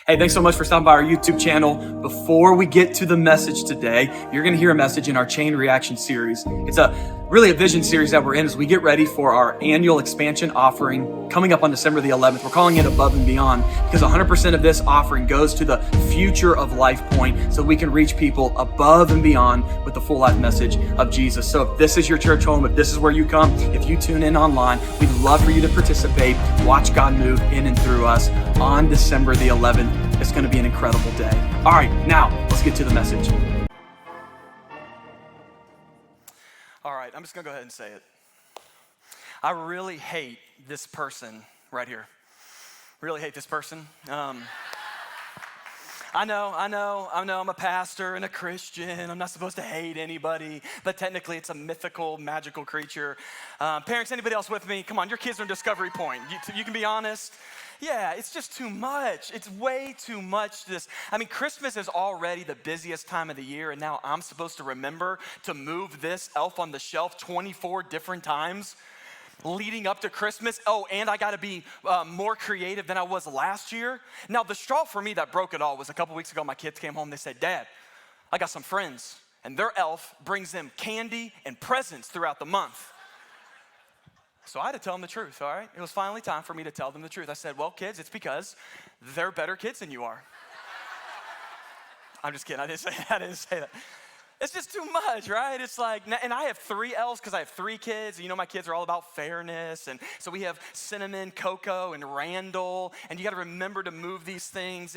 Hey, thanks so much for stopping by our YouTube channel. Before we get to the message today, you're going to hear a message in our Chain Reaction series. It's really a vision series that we're in as we get ready for our annual expansion offering coming up on December the 11th. We're calling it Above and Beyond because 100% of this offering goes to the future of Life Point so we can reach people above and beyond with the full life message of Jesus. So if this is your church home, if this is where you come, if you tune in online, we'd love for you to participate, watch God move in and through us on December the 11th. It's going to be an incredible day. All right, now let's get to the message. All right, I'm just going to go ahead and say it. I really hate this person right here. Really hate this person. I know, I'm a pastor and a Christian. I'm not supposed to hate anybody, but technically it's a mythical, magical creature. Parents, anybody else with me? Come on, your kids are in Discovery Point. You can be honest. Yeah, it's just too much. It's way too much. Christmas is already the busiest time of the year, and now I'm supposed to remember to move this Elf on the Shelf 24 different times leading up to Christmas. Oh, and I got to be more creative than I was last year. Now, the straw for me that broke it all was a couple weeks ago, my kids came home, they said, "Dad, I got some friends, and their elf brings them candy and presents throughout the month." So I had to tell them the truth, all right? It was finally time for me to tell them the truth. I said, "Well, kids, it's because they're better kids than you are." I'm just kidding, I didn't say that. It's just too much, right? It's like, and I have 3 elves because I have 3 kids. You know, my kids are all about fairness. And so we have Cinnamon, Coco, and Randall. And you got to remember to move these things.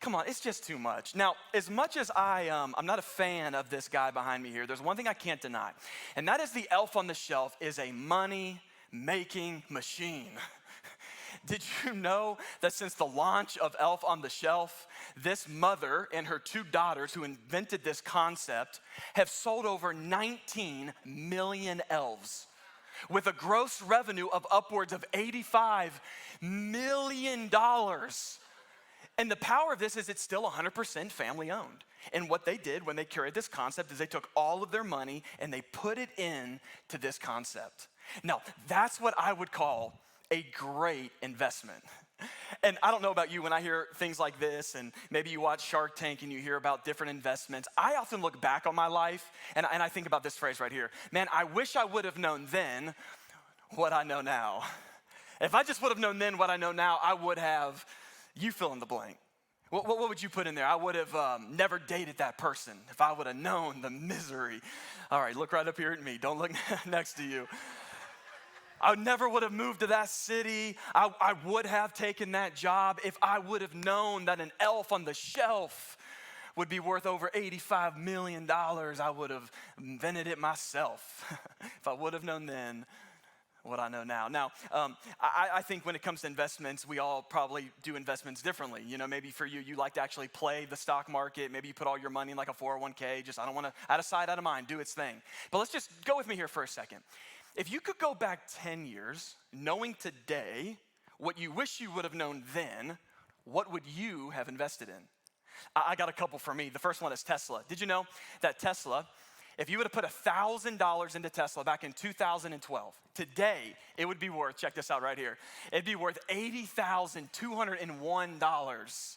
Come on, it's just too much. Now, as much as I'm not a fan of this guy behind me here, there's one thing I can't deny. And that is the Elf on the Shelf is a money-making machine. Did you know that since the launch of Elf on the Shelf, this mother and her 2 daughters who invented this concept have sold over 19 million elves with a gross revenue of upwards of $85 million. And the power of this is it's still 100% family owned. And what they did when they created this concept is they took all of their money and they put it into this concept. Now, that's what I would call a great investment. And I don't know about you, when I hear things like this, and maybe you watch Shark Tank and you hear about different investments, I often look back on my life and I think about this phrase right here. Man, I wish I would have known then what I know now. If I just would have known then what I know now, I would have, you fill in the blank. What would you put in there? I would have never dated that person if I would have known the misery. All right, look right up here at me. Don't look next to you. I never would have moved to that city. I would have taken that job if I would have known that an elf on the shelf would be worth over $85 million. I would have invented it myself if I would have known then what I know now. Now, I think when it comes to investments, we all probably do investments differently. You know, maybe for you, you like to actually play the stock market. Maybe you put all your money in like a 401k. I don't want to, out of sight, out of mind, do its thing. But let's just go with me here for a second. If you could go back 10 years, knowing today what you wish you would have known then, what would you have invested in? I got a couple for me. The first one is Tesla. Did you know that Tesla, if you would have put $1,000 into Tesla back in 2012, today it would be worth, check this out right here, it'd be worth $80,201.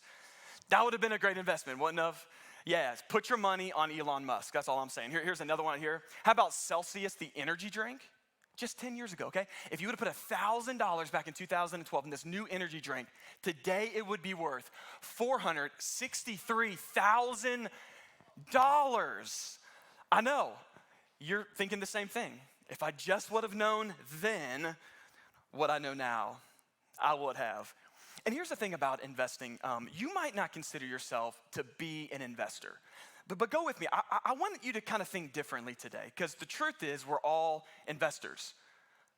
That would have been a great investment, wouldn't have? Yes, put your money on Elon Musk. That's all I'm saying. Here's another one here. How about Celsius, the energy drink? Just 10 years ago, okay? If you would have put $1,000 back in 2012 in this new energy drink, today it would be worth $463,000. I know, you're thinking the same thing. If I just would have known then what I know now, I would have. And here's the thing about investing. You might not consider yourself to be an investor. But go with me. I want you to kind of think differently today, because the truth is we're all investors.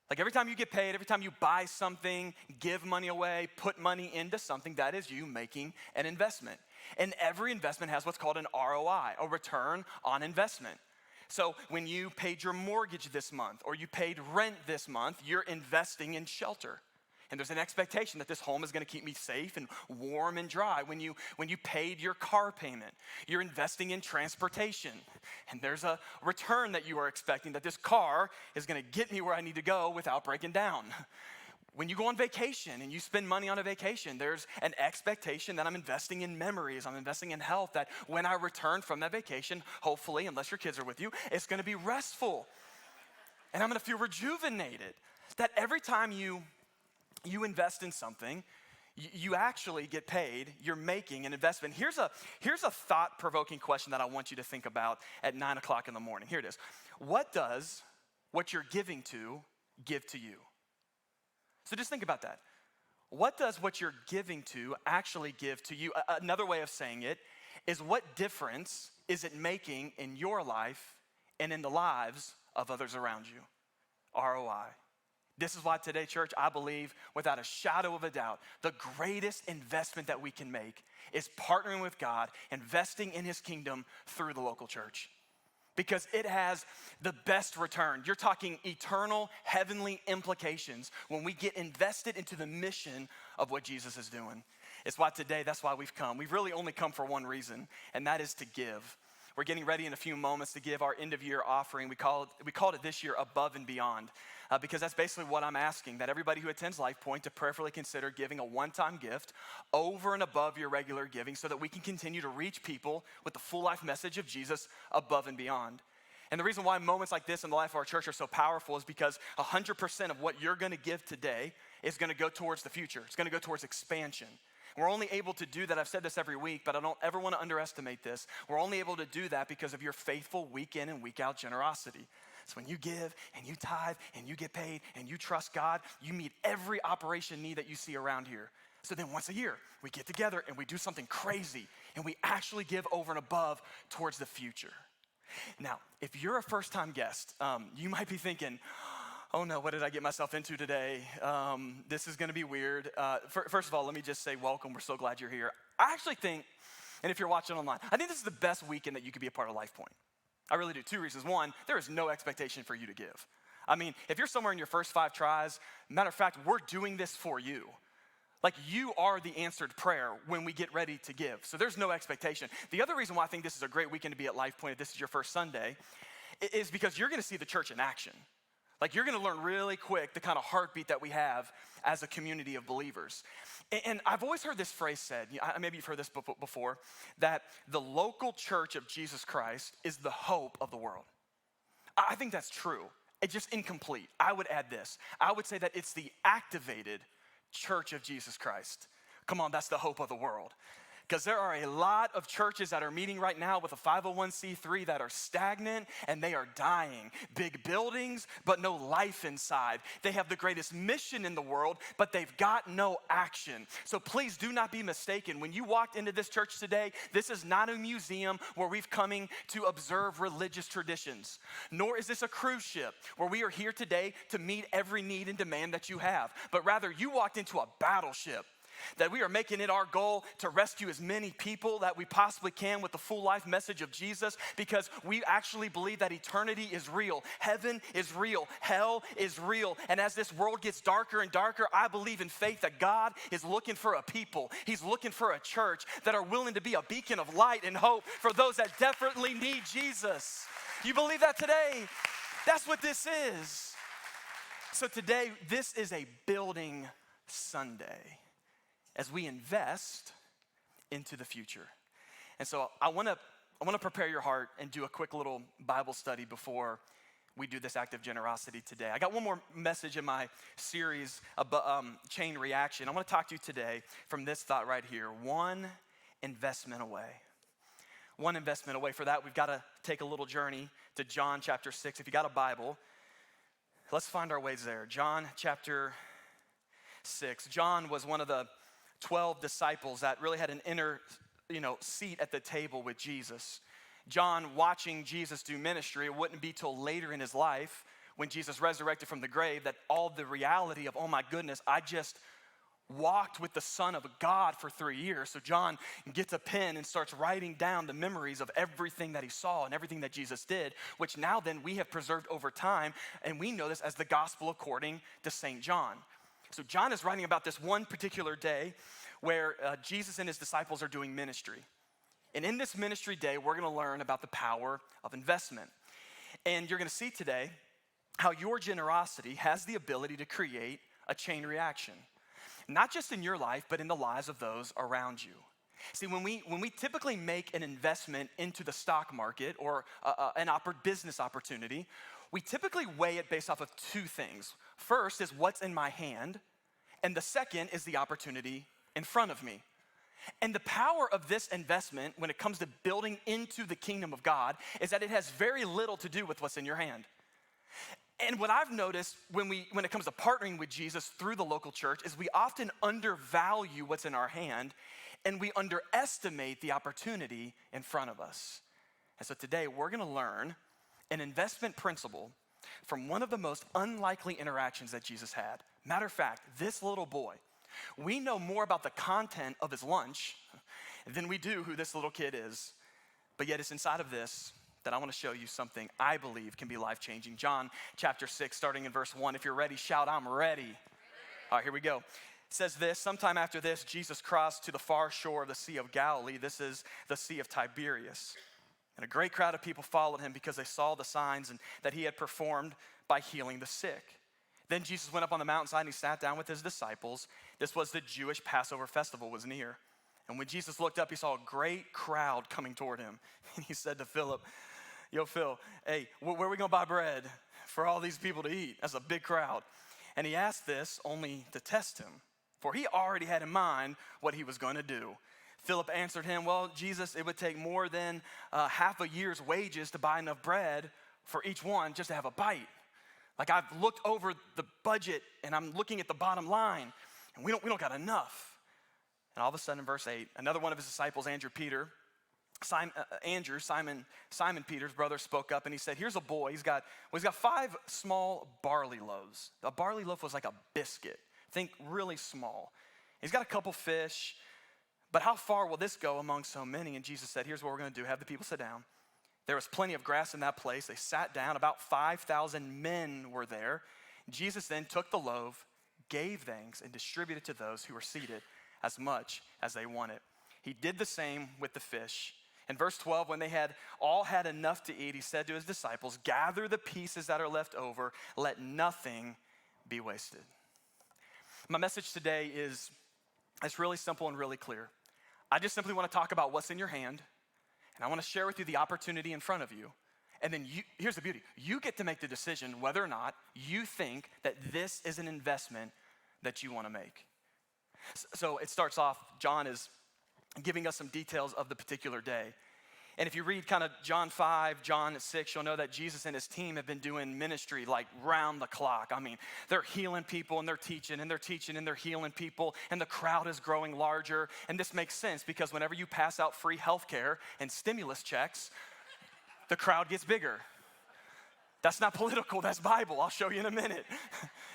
Like every time you get paid, every time you buy something, give money away, put money into something, that is you making an investment. And every investment has what's called an ROI, a return on investment. So when you paid your mortgage this month or you paid rent this month, you're investing in shelter. And there's an expectation that this home is going to keep me safe and warm and dry. When you paid your car payment, you're investing in transportation. And there's a return that you are expecting, that this car is going to get me where I need to go without breaking down. When you go on vacation and you spend money on a vacation, there's an expectation that I'm investing in memories, I'm investing in health, that when I return from that vacation, hopefully, unless your kids are with you, it's gonna be restful. And I'm gonna feel rejuvenated. That every time you invest in something, you actually get paid, you're making an investment. Here's a thought-provoking question that I want you to think about at 9 o'clock in the morning. Here it is. What does what you're giving to give to you? So just think about that. What does what you're giving to actually give to you? Another way of saying it is, what difference is it making in your life and in the lives of others around you? ROI. This is why today, church, I believe without a shadow of a doubt, the greatest investment that we can make is partnering with God, investing in his kingdom through the local church. Because it has the best return. You're talking eternal, heavenly implications when we get invested into the mission of what Jesus is doing. It's why today, that's why we've come. We've really only come for one reason, and that is to give. We're getting ready in a few moments to give our end-of-year offering. We called it this year Above and Beyond, because that's basically what I'm asking, that everybody who attends LifePoint to prayerfully consider giving a one-time gift over and above your regular giving so that we can continue to reach people with the full life message of Jesus above and beyond. And the reason why moments like this in the life of our church are so powerful is because 100% of what you're gonna give today is gonna go towards the future. It's gonna go towards expansion. We're only able to do that, I've said this every week, but I don't ever want to underestimate this. We're only able to do that because of your faithful week in and week out generosity. So when you give and you tithe and you get paid and you trust God, you meet every operation need that you see around here. So then once a year, we get together and we do something crazy and we actually give over and above towards the future. Now, if you're a first-time guest, you might be thinking, oh no, what did I get myself into today? This is gonna be weird. First of all, let me just say welcome. We're so glad you're here. I actually think, and if you're watching online, I think this is the best weekend that you could be a part of LifePoint. I really do. 2 reasons. One, there is no expectation for you to give. I mean, if you're somewhere in your first 5 tries, matter of fact, we're doing this for you. Like, you are the answered prayer when we get ready to give. So there's no expectation. The other reason why I think this is a great weekend to be at LifePoint, if this is your first Sunday, is because you're gonna see the church in action. Like, you're gonna learn really quick the kind of heartbeat that we have as a community of believers. And I've always heard this phrase said, maybe you've heard this before, that the local church of Jesus Christ is the hope of the world. I think that's true. It's just incomplete. I would add this. I would say that it's the activated church of Jesus Christ. Come on, that's the hope of the world. Because there are a lot of churches that are meeting right now with a 501c3 that are stagnant and they are dying. Big buildings, but no life inside. They have the greatest mission in the world, but they've got no action. So please do not be mistaken. When you walked into this church today, this is not a museum where we've coming to observe religious traditions, nor is this a cruise ship where we are here today to meet every need and demand that you have, but rather you walked into a battleship. That we are making it our goal to rescue as many people that we possibly can with the full life message of Jesus, because we actually believe that eternity is real, heaven is real, hell is real. And as this world gets darker and darker, I believe in faith that God is looking for a people. He's looking for a church that are willing to be a beacon of light and hope for those that desperately need Jesus. You believe that today? That's what this is. So today, this is a building Sunday, as we invest into the future. And so I wanna prepare your heart and do a quick little Bible study before we do this act of generosity today. I got one more message in my series about chain reaction. I wanna talk to you today from this thought right here: one investment away. One investment away. For that, we've gotta take a little journey to John chapter 6. If you got a Bible, let's find our ways there. John chapter 6. John was one of the 12 disciples that really had an inner, seat at the table with Jesus. John, watching Jesus do ministry, it wouldn't be till later in his life, when Jesus resurrected from the grave, that all the reality of, oh my goodness, I just walked with the Son of God for 3 years. So John gets a pen and starts writing down the memories of everything that he saw and everything that Jesus did, which now then we have preserved over time, and we know this as the gospel according to St. John. So John is writing about this one particular day where Jesus and his disciples are doing ministry. And in this ministry day, we're gonna learn about the power of investment. And you're gonna see today how your generosity has the ability to create a chain reaction, not just in your life, but in the lives of those around you. See, when we typically make an investment into the stock market or an business opportunity, we typically weigh it based off of two things. First is what's in my hand, and the second is the opportunity in front of me. And the power of this investment when it comes to building into the kingdom of God is that it has very little to do with what's in your hand. And what I've noticed when it comes to partnering with Jesus through the local church is we often undervalue what's in our hand and we underestimate the opportunity in front of us. And so today we're gonna learn an investment principle from one of the most unlikely interactions that Jesus had. Matter of fact, this little boy, we know more about the content of his lunch than we do who this little kid is. But yet it's inside of this that I want to show you something I believe can be life-changing. John chapter 6, starting in verse 1. If you're ready, shout, I'm ready. All right, here we go. It says this, sometime after this, Jesus crossed to the far shore of the Sea of Galilee. This is the Sea of Tiberias. And a great crowd of people followed him because they saw the signs that he had performed by healing the sick. Then Jesus went up on the mountainside and he sat down with his disciples. This was the Jewish Passover festival was near. And when Jesus looked up, he saw a great crowd coming toward him. And he said to Philip, yo, Phil, hey, where are we gonna buy bread for all these people to eat? That's a big crowd. And he asked this only to test him, for he already had in mind what he was gonna do. Philip answered him, well, Jesus, it would take more than half a year's wages to buy enough bread for each one just to have a bite. Like I've looked over the budget and I'm looking at the bottom line and we don't got enough. And all of a sudden in verse 8, another one of his disciples, Simon Peter's brother, spoke up and he said, here's a boy, he's got 5 small barley loaves. A barley loaf was like a biscuit. Think really small. He's got a couple fish, but how far will this go among so many? And Jesus said, here's what we're gonna do, have the people sit down. There was plenty of grass in that place. They sat down. About 5,000 men were there. Jesus then took the loaf, gave thanks, and distributed to those who were seated as much as they wanted. He did the same with the fish. In verse 12, when they had all had enough to eat, he said to his disciples, gather the pieces that are left over. Let nothing be wasted. My message today is really simple and really clear. I just simply want to talk about what's in your hand. And I want to share with you the opportunity in front of you. And then here's the beauty. You get to make the decision whether or not you think that this is an investment that you want to make. So it starts off, John is giving us some details of the particular day. And if you read kind of John 5, John 6, you'll know that Jesus and his team have been doing ministry like round the clock. I mean, they're healing people and they're teaching and they're teaching and they're healing people and the crowd is growing larger. And this makes sense because whenever you pass out free healthcare and stimulus checks, the crowd gets bigger. That's not political, that's Bible. I'll show you in a minute.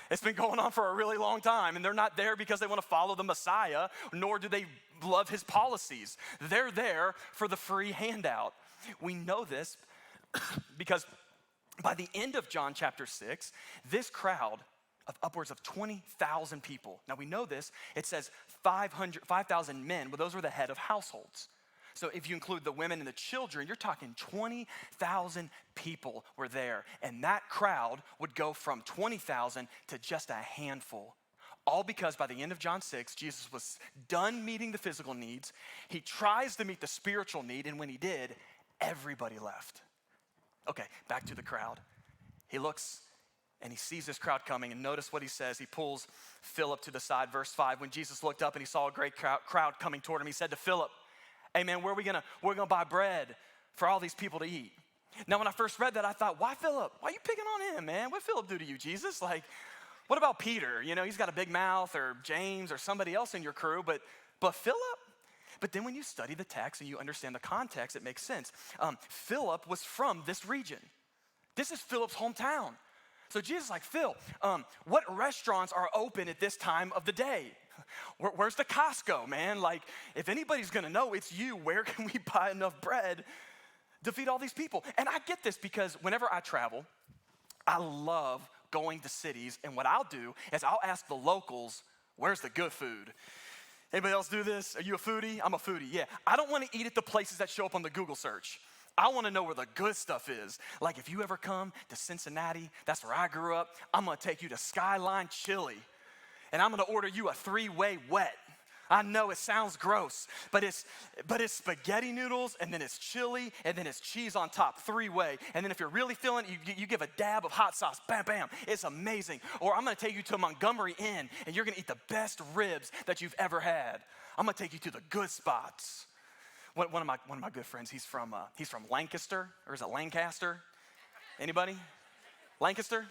It's been going on for a really long time, and they're not there because they want to follow the Messiah, nor do they love his policies. They're there for the free handout. We know this because by the end of John chapter 6, this crowd of upwards of 20,000 people. Now we know this, it says 5,000 men, well, those were the head of households. So if you include the women and the children, you're talking 20,000 people were there. And that crowd would go from 20,000 to just a handful. All because by the end of John 6, Jesus was done meeting the physical needs. He tries to meet the spiritual need, and when he did, everybody left. Okay, back to the crowd. He looks and he sees this crowd coming, and notice what he says. He pulls Philip to the side, verse 5. When Jesus looked up and he saw a great crowd coming toward him, he said to Philip, hey man, we're gonna buy bread for all these people to eat. Now when I first read that, I thought, why Philip? Why are you picking on him, man? What Philip do to you, Jesus? Like, what about Peter? You know, he's got a big mouth, or James, or somebody else in your crew, but Philip? But then when you study the text and you understand the context, it makes sense. Philip was from this region. This is Philip's hometown. So Jesus is like, Phil, what restaurants are open at this time of the day? Where's the Costco, man? Like, if anybody's gonna know, it's you. Where can we buy enough bread to feed all these people? And I get this because whenever I travel, I love going to cities, and what I'll do is I'll ask the locals, where's the good food? Anybody else do this? Are you a foodie? I'm a foodie, yeah. I don't wanna eat at the places that show up on the Google search. I wanna know where the good stuff is. Like if you ever come to Cincinnati, that's where I grew up, I'm gonna take you to Skyline Chili. and I'm gonna order you a 3-way wet. I know it sounds gross, but it's spaghetti noodles, and then it's chili, and then it's cheese on top, 3-way. And then if you're really feeling it, you give a dab of hot sauce, bam, bam. It's amazing. Or I'm gonna take you to Montgomery Inn, and you're gonna eat the best ribs that you've ever had. I'm gonna take you to the good spots. One of my good friends, he's from Lancaster, or is it Lancaster? Anybody? Lancaster?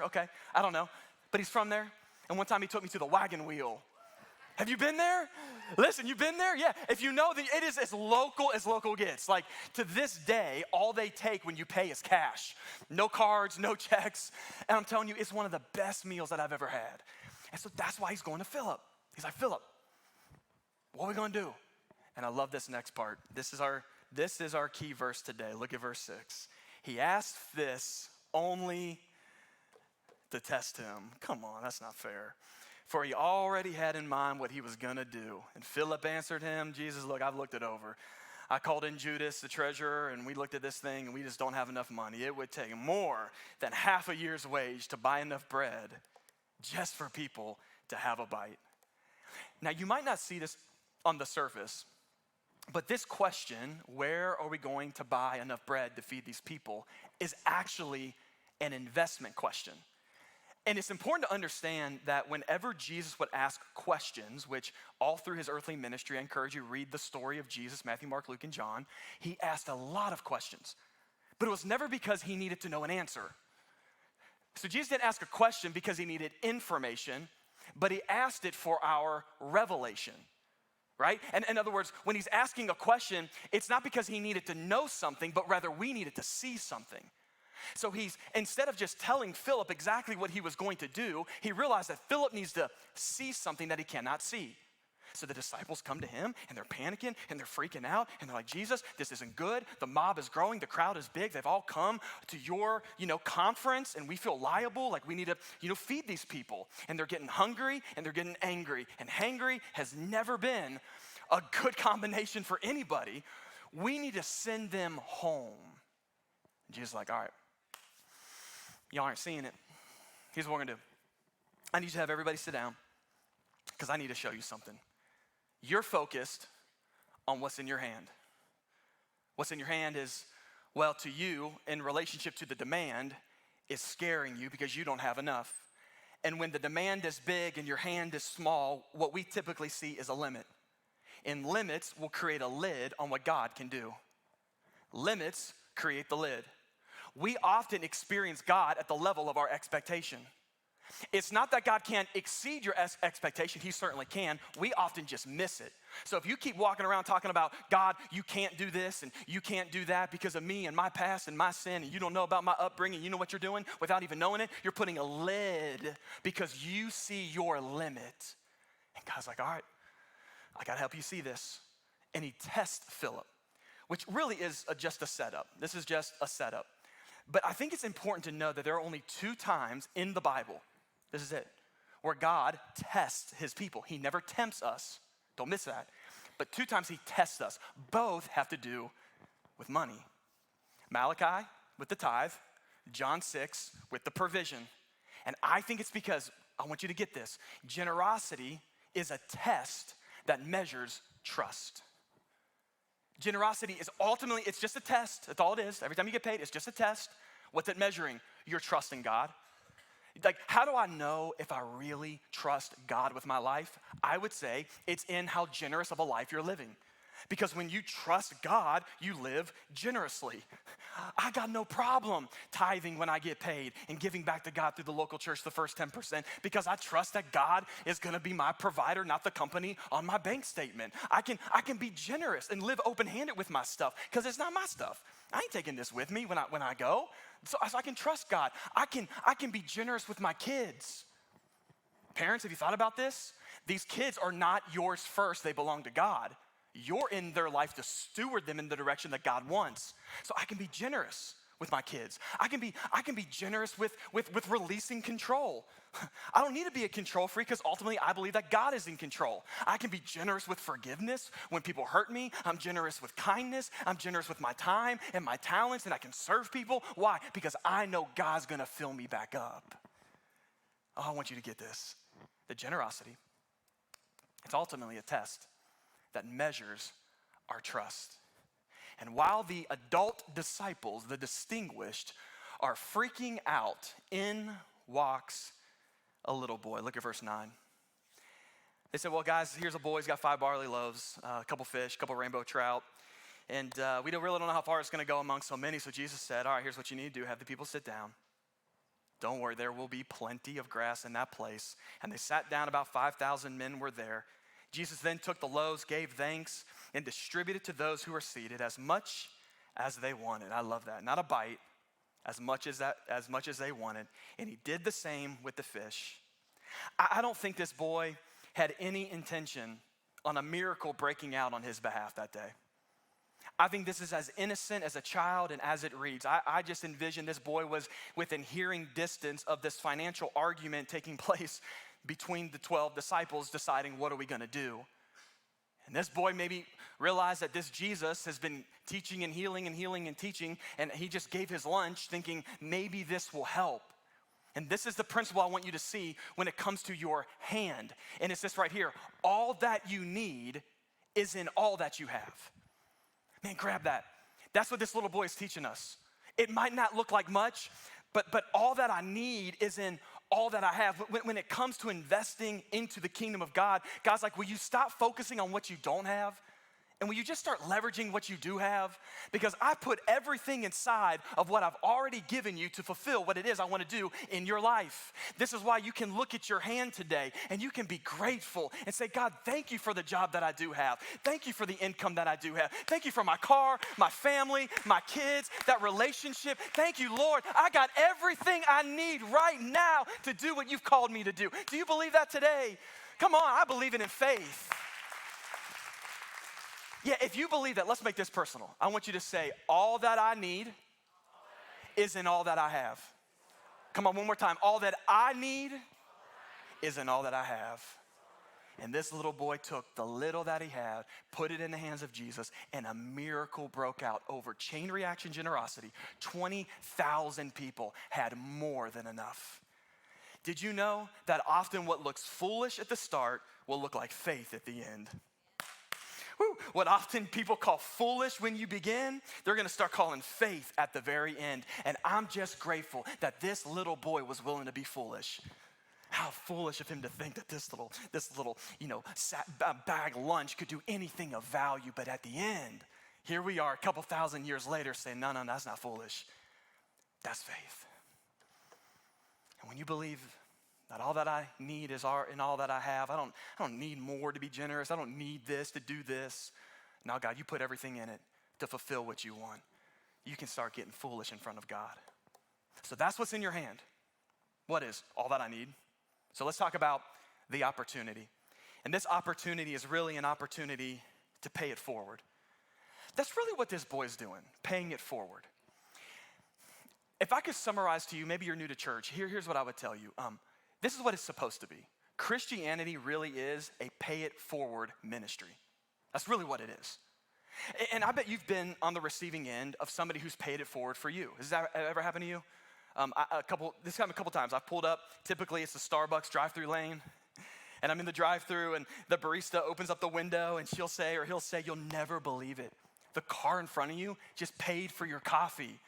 Okay, I don't know, but he's from there. And one time he took me to the Wagon Wheel. Have you been there? Listen, you've been there? Yeah. If you know, it is as local gets. Like, to this day, all they take when you pay is cash. No cards, no checks. And I'm telling you, it's one of the best meals that I've ever had. And so that's why he's going to Philip. He's like, Philip, what are we going to do? And I love this next part. This is our key verse today. Look at verse 6. He asked this only to test him. Come on, that's not fair. For he already had in mind what he was going to do. And Philip answered him, Jesus, look, I've looked it over. I called in Judas, the treasurer, and we looked at this thing, and we just don't have enough money. It would take more than half a year's wage to buy enough bread just for people to have a bite. Now, you might not see this on the surface, but this question, where are we going to buy enough bread to feed these people, is actually an investment question. And it's important to understand that whenever Jesus would ask questions, which all through his earthly ministry, I encourage you to read the story of Jesus, Matthew, Mark, Luke, and John, he asked a lot of questions. But it was never because he needed to know an answer. So Jesus didn't ask a question because he needed information, but he asked it for our revelation, right? And in other words, when he's asking a question, it's not because he needed to know something, but rather we needed to see something. So instead of just telling Philip exactly what he was going to do, he realized that Philip needs to see something that he cannot see. So the disciples come to him, and they're panicking, and they're freaking out, and they're like, Jesus, this isn't good. The mob is growing. The crowd is big. They've all come to your, conference, and we feel liable, like we need to, feed these people. And they're getting hungry, and they're getting angry. And hangry has never been a good combination for anybody. We need to send them home. And Jesus is like, all right. Y'all aren't seeing it. Here's what we're gonna do. I need you to have everybody sit down because I need to show you something. You're focused on what's in your hand. What's in your hand is, well, to you, in relationship to the demand, is scaring you because you don't have enough. And when the demand is big and your hand is small, what we typically see is a limit. And limits will create a lid on what God can do. Limits create the lid. We often experience God at the level of our expectation. It's not that God can't exceed your expectation. He certainly can. We often just miss it. So if you keep walking around talking about, God, you can't do this and you can't do that because of me and my past and my sin, and you don't know about my upbringing, you know what you're doing without even knowing it, you're putting a lid because you see your limit. And God's like, all right, I gotta help you see this. And he tests Philip, which really is just a setup. This is just a setup. But I think it's important to know that there are only 2 times in the Bible, this is it, where God tests his people. He never tempts us. Don't miss that. But 2 times he tests us. Both have to do with money. Malachi with the tithe, John 6 with the provision. And I think it's because, I want you to get this, generosity is a test that measures trust. Generosity is ultimately, it's just a test. That's all it is. Every time you get paid, it's just a test. What's it measuring? Your trust in God. Like, how do I know if I really trust God with my life? I would say it's in how generous of a life you're living. Because when you trust God, you live generously. I got no problem tithing when I get paid and giving back to God through the local church the first 10% because I trust that God is gonna be my provider, not the company on my bank statement. I can be generous and live open-handed with my stuff because it's not my stuff. I ain't taking this with me when I go. So I can trust God. I can be generous with my kids. Parents, have you thought about this? These kids are not yours first, they belong to God. You're in their life to steward them in the direction that God wants. So I can be generous with my kids. I can be generous with releasing control. I don't need to be a control freak because ultimately I believe that God is in control. I can be generous with forgiveness when people hurt me. I'm generous with kindness. I'm generous with my time and my talents, and I can serve people. Why? Because I know God's gonna fill me back up. Oh, I want you to get this. that generosity, it's ultimately a test that measures our trust. And while the adult disciples, the distinguished, are freaking out, in walks a little boy. Look at verse 9. They said, well, guys, here's a boy. He's got 5 barley loaves, a couple fish, a couple rainbow trout. And we really don't know how far it's going to go among so many. So Jesus said, all right, here's what you need to do. Have the people sit down. Don't worry, there will be plenty of grass in that place. And they sat down. About 5,000 men were there. Jesus then took the loaves, gave thanks, and distributed to those who were seated as much as they wanted. I love that. Not a bite, as much as they wanted. And he did the same with the fish. I don't think this boy had any intention on a miracle breaking out on his behalf that day. I think this is as innocent as a child and as it reads. I just envision this boy was within hearing distance of this financial argument taking place between the 12 disciples deciding, what are we gonna do? And this boy maybe realized that this Jesus has been teaching and healing and healing and teaching, and he just gave his lunch thinking maybe this will help. And this is the principle I want you to see when it comes to your hand. And it's this right here. All that you need is in all that you have. Man, grab that. That's what this little boy is teaching us. It might not look like much, but all that I need is in all that I have. When it comes to investing into the kingdom of God, God's like, will you stop focusing on what you don't have? And will you just start leveraging what you do have? Because I put everything inside of what I've already given you to fulfill what it is I want to do in your life. This is why you can look at your hand today and you can be grateful and say, God, thank you for the job that I do have. Thank you for the income that I do have. Thank you for my car, my family, my kids, that relationship. Thank you, Lord. I got everything I need right now to do what you've called me to do. Do you believe that today? Come on, I believe it in faith. Yeah, if you believe that, let's make this personal. I want you to say, all that I need is in all that I have. Come on, one more time. All that I need is in all that I have. And this little boy took the little that he had, put it in the hands of Jesus, and a miracle broke out over chain reaction generosity. 20,000 people had more than enough. Did you know that often what looks foolish at the start will look like faith at the end? Woo. What often people call foolish when you begin, they're gonna start calling faith at the very end. And I'm just grateful that this little boy was willing to be foolish. How foolish of him to think that this little, bag lunch could do anything of value. But at the end, here we are a couple thousand years later saying, no, that's not foolish. That's faith. And when you believe that all that I need is in all that I have. I don't need more to be generous. I don't need this to do this. Now, God, you put everything in it to fulfill what you want. You can start getting foolish in front of God. So that's what's in your hand. What is all that I need? So let's talk about the opportunity. And this opportunity is really an opportunity to pay it forward. That's really what this boy's doing, paying it forward. If I could summarize to you, maybe you're new to church, here's what I would tell you. This is what it's supposed to be. Christianity really is a pay it forward ministry. That's really what it is. And I bet you've been on the receiving end of somebody who's paid it forward for you. Has that ever happened to you? This happened a couple times. I've pulled up, typically it's the Starbucks drive-through lane, and I'm in the drive-through and the barista opens up the window and he'll say, you'll never believe it. The car in front of you just paid for your coffee.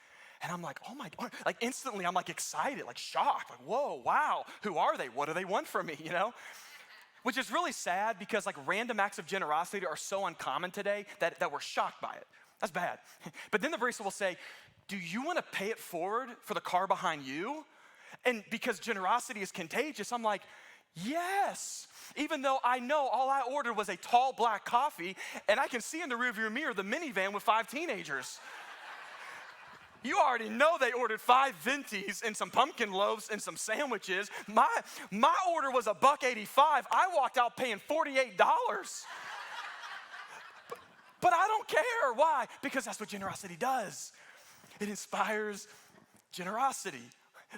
And I'm like, oh my God, like instantly I'm like excited, like shocked, like whoa, wow, who are they? What do they want from me, Which is really sad because like random acts of generosity are so uncommon today that we're shocked by it. That's bad. But then the barista will say, do you want to pay it forward for the car behind you? And because generosity is contagious, I'm like, yes. Even though I know all I ordered was a tall black coffee and I can see in the rearview mirror the minivan with 5 teenagers. You already know they ordered 5 ventis and some pumpkin loaves and some sandwiches. My order was $1.85. I walked out paying $48. But I don't care. Why? Because that's what generosity does. It inspires generosity.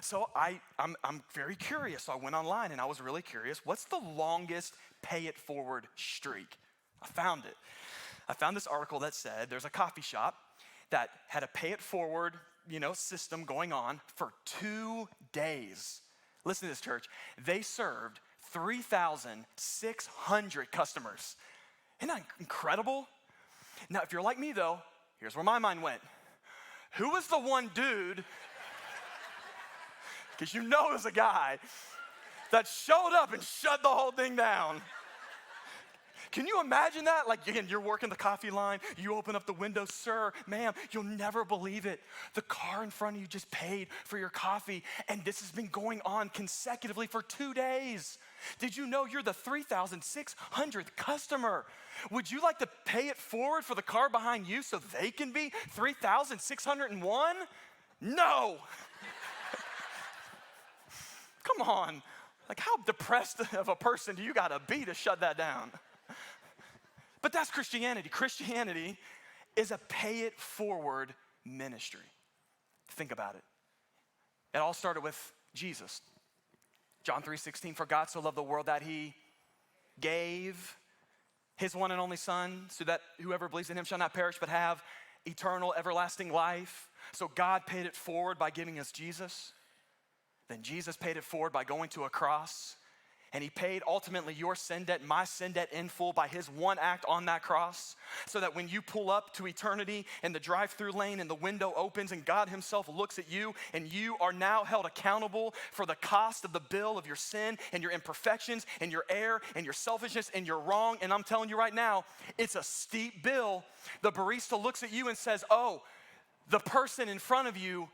So I'm very curious. So I went online and I was really curious. What's the longest pay it forward streak? I found it. I found this article that said there's a coffee shop that had a pay it forward, system going on for 2 days. Listen to this, church. They served 3,600 customers. Isn't that incredible? Now, if you're like me though, here's where my mind went. Who was the one dude, because you know there's a guy, that showed up and shut the whole thing down? Can you imagine that? Like, again, you're working the coffee line, you open up the window, sir, ma'am, you'll never believe it. The car in front of you just paid for your coffee, and this has been going on consecutively for 2 days. Did you know you're the 3,600th customer? Would you like to pay it forward for the car behind you so they can be 3,601? No. Come on. Like, how depressed of a person do you gotta be to shut that down? But that's Christianity. Christianity is a pay it forward ministry. Think about it. It all started with Jesus. John 3:16, for God so loved the world that he gave his one and only son so that whoever believes in him shall not perish but have eternal everlasting life. So God paid it forward by giving us Jesus. Then Jesus paid it forward by going to a cross. And he paid ultimately your sin debt, my sin debt in full by his one act on that cross, so that when you pull up to eternity in the drive-through lane and the window opens and God himself looks at you and you are now held accountable for the cost of the bill of your sin and your imperfections and your error and your selfishness and your wrong. And I'm telling you right now, it's a steep bill. The barista looks at you and says, oh, the person in front of you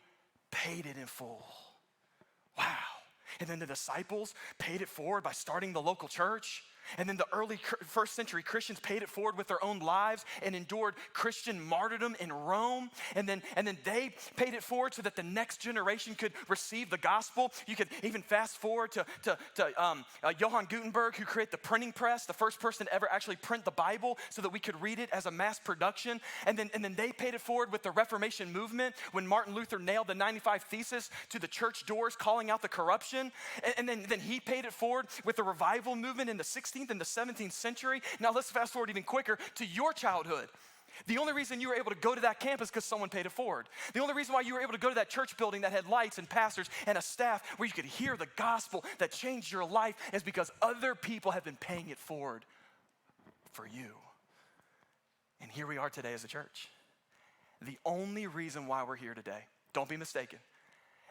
paid it in full. Wow. And then the disciples paid it forward by starting the local church. And then the early first century Christians paid it forward with their own lives and endured Christian martyrdom in Rome. And then they paid it forward so that the next generation could receive the gospel. You could even fast forward to Johann Gutenberg, who created the printing press, the first person to ever actually print the Bible so that we could read it as a mass production. And then they paid it forward with the Reformation movement when Martin Luther nailed the 95 Thesis to the church doors, calling out the corruption. And then he paid it forward with the revival movement in the 16th and the 17th century. Now let's fast forward even quicker to your childhood. The only reason you were able to go to that campus is because someone paid it forward. The only reason why you were able to go to that church building that had lights and pastors and a staff where you could hear the gospel that changed your life is because other people have been paying it forward for you. And here we are today as a church. The only reason why we're here today, don't be mistaken,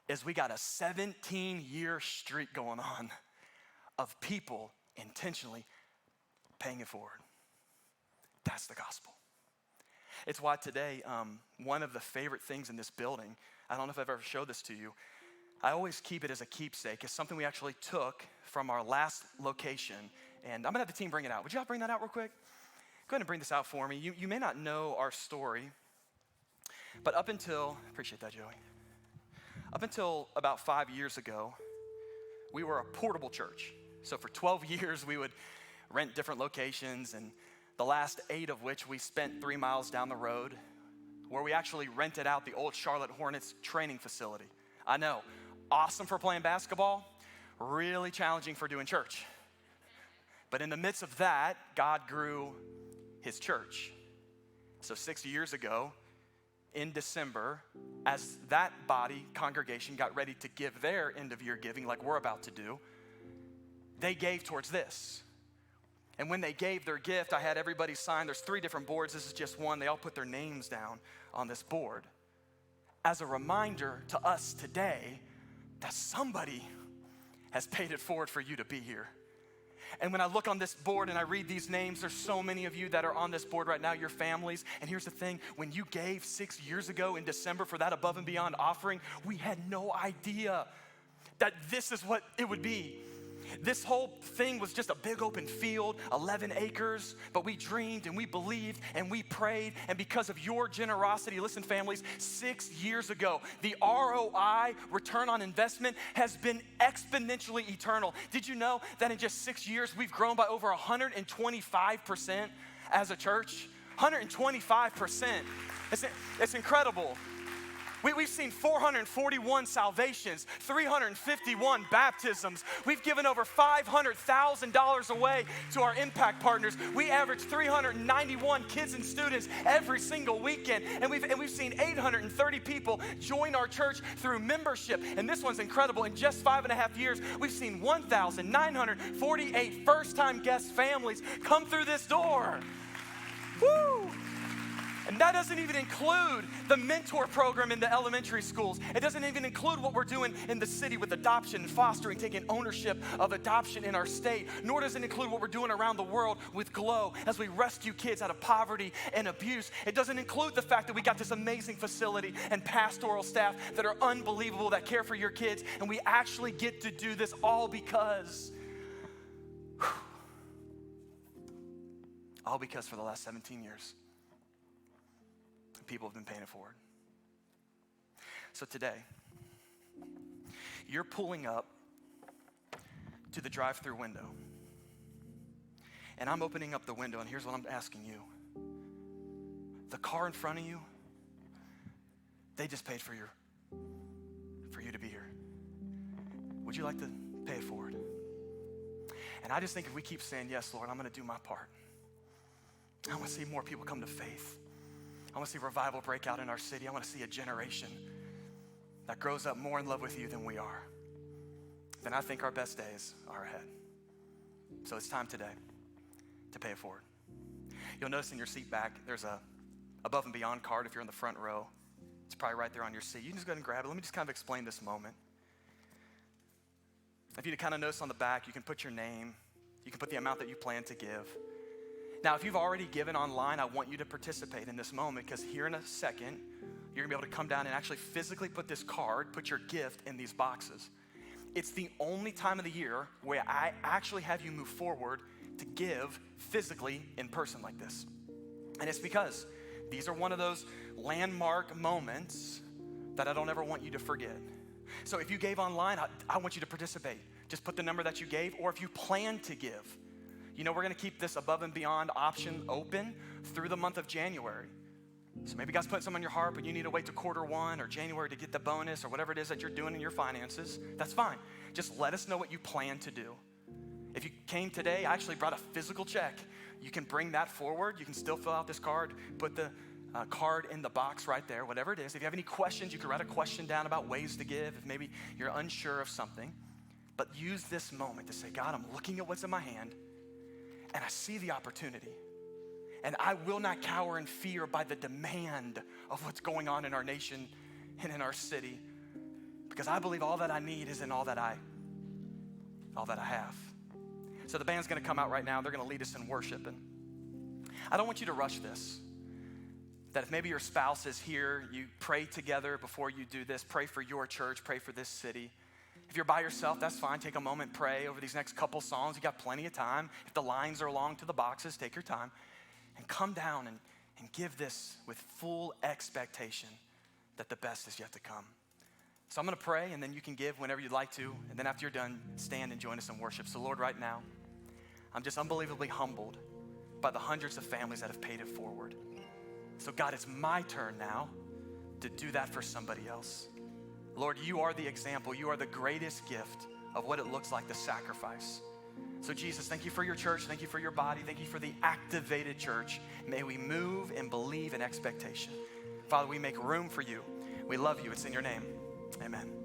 is we got a 17-year streak going on of people intentionally paying it forward. That's the gospel. It's why today, one of the favorite things in this building, I don't know if I've ever showed this to you, I always keep it as a keepsake. It's something we actually took from our last location, and I'm gonna have the team bring it out. Would you all bring that out real quick? Go ahead and bring this out for me. You may not know our story, but appreciate that, Joey. Up until about 5 years ago, we were a portable church. So for 12 years, we would rent different locations, and the last 8 of which we spent 3 miles down the road, where we actually rented out the old Charlotte Hornets training facility. I know, awesome for playing basketball, really challenging for doing church. But in the midst of that, God grew his church. So 6 years ago, in December, as that body, congregation, got ready to give their end of year giving like we're about to do, they gave towards this. And when they gave their gift, I had everybody sign. There's 3 different boards. This is just one. They all put their names down on this board as a reminder to us today that somebody has paid it forward for you to be here. And when I look on this board and I read these names, there's so many of you that are on this board right now, your families. And here's the thing, when you gave 6 years ago in December for that above and beyond offering, we had no idea that this is what it would be. This whole thing was just a big open field, 11 acres, but we dreamed and we believed and we prayed, and because of your generosity, listen families, 6 years ago, the ROI, return on investment, has been exponentially eternal. Did you know that in just 6 years, we've grown by over 125% as a church? 125%. It's incredible. We've seen 441 salvations, 351 baptisms. We've given over $500,000 away to our impact partners. We average 391 kids and students every single weekend. And we've seen 830 people join our church through membership. And this one's incredible. In just 5.5 years, we've seen 1,948 first-time guest families come through this door. Woo! And that doesn't even include the mentor program in the elementary schools. It doesn't even include what we're doing in the city with adoption and fostering, taking ownership of adoption in our state. Nor does it include what we're doing around the world with GLOW as we rescue kids out of poverty and abuse. It doesn't include the fact that we got this amazing facility and pastoral staff that are unbelievable, that care for your kids. And we actually get to do this all because for the last 17 years, people have been paying it forward. So today, you're pulling up to the drive-through window. And I'm opening up the window, and here's what I'm asking you. The car in front of you, they just paid for you to be here. Would you like to pay it forward? And I just think if we keep saying, yes, Lord, I'm going to do my part. I want to see more people come to faith. I want to see revival break out in our city. I want to see a generation that grows up more in love with you than we are. Then I think our best days are ahead. So it's time today to pay it forward. You'll notice in your seat back, there's a above and beyond card if you're in the front row. It's probably right there on your seat. You can just go ahead and grab it. Let me just kind of explain this moment. If you kind of notice on the back, you can put your name. You can put the amount that you plan to give. Now, if you've already given online, I want you to participate in this moment because here in a second, you're gonna be able to come down and actually physically put this card, put your gift in these boxes. It's the only time of the year where I actually have you move forward to give physically in person like this. And it's because these are one of those landmark moments that I don't ever want you to forget. So if you gave online, I want you to participate. Just put the number that you gave, or if you plan to give. You know, we're gonna keep this above and beyond option open through the month of January. So maybe God's putting something on your heart, but you need to wait to Q1 or January to get the bonus or whatever it is that you're doing in your finances. That's fine. Just let us know what you plan to do. If you came today, I actually brought a physical check. You can bring that forward. You can still fill out this card, put the card in the box right there, whatever it is. If you have any questions, you can write a question down about ways to give, if maybe you're unsure of something. But use this moment to say, God, I'm looking at what's in my hand, and I see the opportunity. And I will not cower in fear by the demand of what's going on in our nation and in our city, because I believe all that I need is in all that I have. So the band's gonna come out right now. They're gonna lead us in worship. And I don't want you to rush this. That if maybe your spouse is here, you pray together before you do this. Pray for your church, pray for this city. If you're by yourself, that's fine. Take a moment, pray over these next couple songs. You got plenty of time. If the lines are long to the boxes, take your time. And come down and give this with full expectation that the best is yet to come. So I'm gonna pray, and then you can give whenever you'd like to. And then after you're done, stand and join us in worship. So Lord, right now, I'm just unbelievably humbled by the hundreds of families that have paid it forward. So God, it's my turn now to do that for somebody else. Lord, you are the example. You are the greatest gift of what it looks like to sacrifice. So Jesus, thank you for your church. Thank you for your body. Thank you for the activated church. May we move and believe in expectation. Father, we make room for you. We love you. It's in your name. Amen.